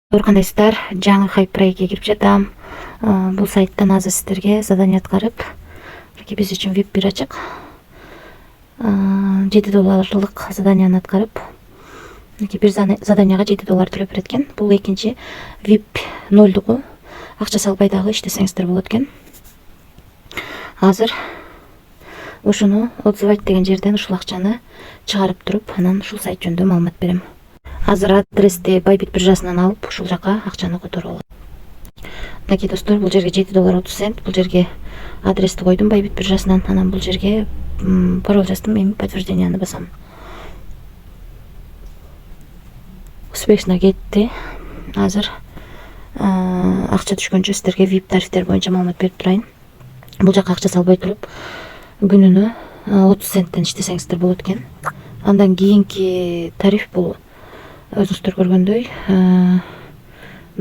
Кандайсыздар, жаңы хайпрайге кирип жатам. Бул сайттан азыр сиздерге задание аткарып, биз үчүн VIP бир ачык. $7 заданияны аткарып, бир заданияга $7 төлөп берет экен. Бул экинчи VIP 0 акча салбай дагы иштесеңиздер болот экен. Азыр ушуну отзывать деген жерден ушул акчаны чыгарып туруп, анан ушул сайт жөнүндө маалымат берем. Азыр адрести Bybit биржасынан алып, ушул жака акчаны которуп алам. Мынакей достор, бул жерге $7.30, бул жерге адрести койдум Bybit биржасынан, анан бул жерге пароль жаздым, эми подтвержденияны басам. Успешно кетти. Азыр акча түшкөнчө сиздерге VIP тарифтер боюнча маалымат берип турайын. Бул жака акча салбай туруп, күнүнө 30 центтен иштесеңиздер болот экен. Андан кийинки тариф бул өзүңүздөр көргөндөй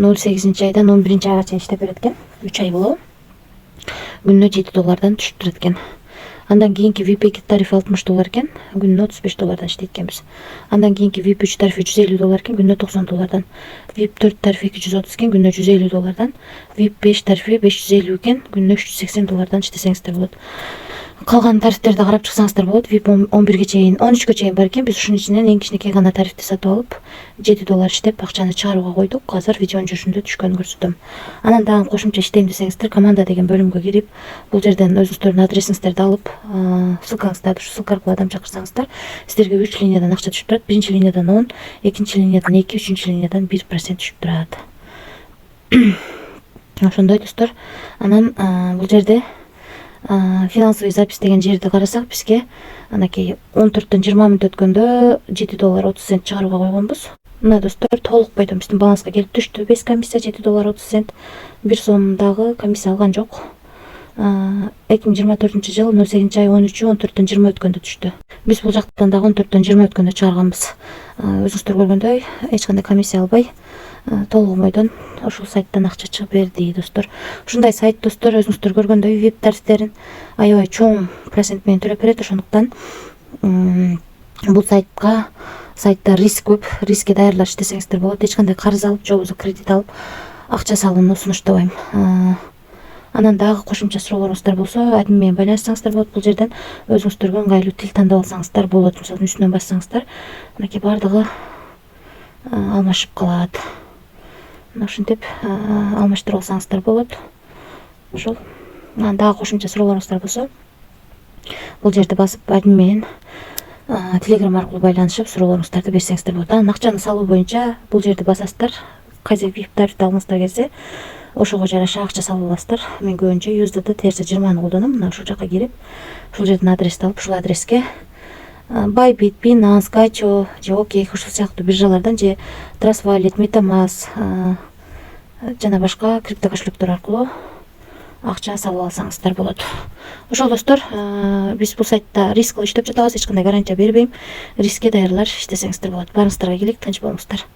08-айдан 11-айга чейин иштеп берет экен. 3 ай болобу. Күнүнө $7 түшүп турат экен. Андан кийинки VIP тарифи $60 экен. Күнүнө $35 иштейт экенбиз. Андан кийинки VIP 3 тарифи $150 экен. Күнүнө $90. VIP 4 тарифи $230 экен. Күнүнө $150. VIP 5 тарифи $550 экен. Күнүнө $380 иштесеңиздер болот. Калган тарифтерди карап чыксаңыздар болот. VIP 11-ге чейин, 13-кө чейин бар экен. Биз ушунун ичинен эң кичинекей гана тарифти сатып алып, $7 иштеп акчаны чыгарууга койдук. Азыр видеонун жүрүшүндө түшкөнүн көрсөтөм. Анан дагы кошумча иштейм десеңиздер, команда деген бөлүмгө кирип, бул жерден өзүңүздөрдүн адресиңиздерди алып, ссылкаңыздарды ушу ссылка аркылуу адам чакырсаңыздар, сиздерге 3 линиядан акча түшүп турат. Биринчи линиядан 10, экинчи линиядан 2, үчүнчү линиядан 1% түшүп турат. Ошондой достор. Анан бул жерде финансовый запись деген жерди карасак, бизге анакей 14-төн 20 мүнөт өткөндө $7.30 чыгарууга койгонбуз. Мына достор, толук бойдон биздин баланска келип түштү. 5 комиссия $7.30, 1 сом дагы комиссия алган жок. 2024-жыл 08-ай 13-14-төн 20 өткөндө түштү. Биз бул жактан дагы 14-төн 20 өткөндө чыгарганбыз. Өзүңүздөр көргөндөй, эч кандай комиссия албай, толук бойдон ушул сайттан акча чыгып берди достор. Ушундай сайт достор, өзүңүздөр көргөндөй VIP тарифтерин аябай чоң процент менен төлөп берет. Ошондуктан бул сайтта риск көп, рискке даярдалып иштесеңиздер болот. Эч кандай карыз алып, же болбосо кредит алып акча салууну сунуштабайм. Анан дагы кошумча суроолоруңуздар болсо, админ менен байланышсаңыздар болот. Бул жерден өзүңүздөргө ыңгайлуу тил тандап алсаңыздар болот. Мисалы үстүнөн бассаңыздар, мынакей бардыгы алмашып калат. Ушинтип алмаштырып алсаңыздар болот. Ошол. Анан дагы кошумча суроолоруңуздар болсо, бул жерди басып админ менен Telegram аркылуу байланышып суроолоруңуздарды берсеңиздер болот. Анан акчаны салуу боюнча бул жерди басасыздар. Кайсы VIP тарифти алгыңыздар келсе, ошого жараша акча салып аласыздар. Мен көбүнчө USDT TRC20 колдоном. Мына ушул жака кирип, ушул жерден адрести алып, ушул адреске Bybit, Binance, Gaicho, же OKX ушул сыяктуу биржалардан, же Trust Wallet, MetaMask жана башка крипто кошелектор аркылуу акча салып алсаңыздар болот. Ошол достор, биз бул сайтта риск кылып иштеп жатабыз, эч кандай гарантия бербейм. Рискке даярдалып иштесеңиздер болот. Баарыңыздарга келек, тынч болуңуздар.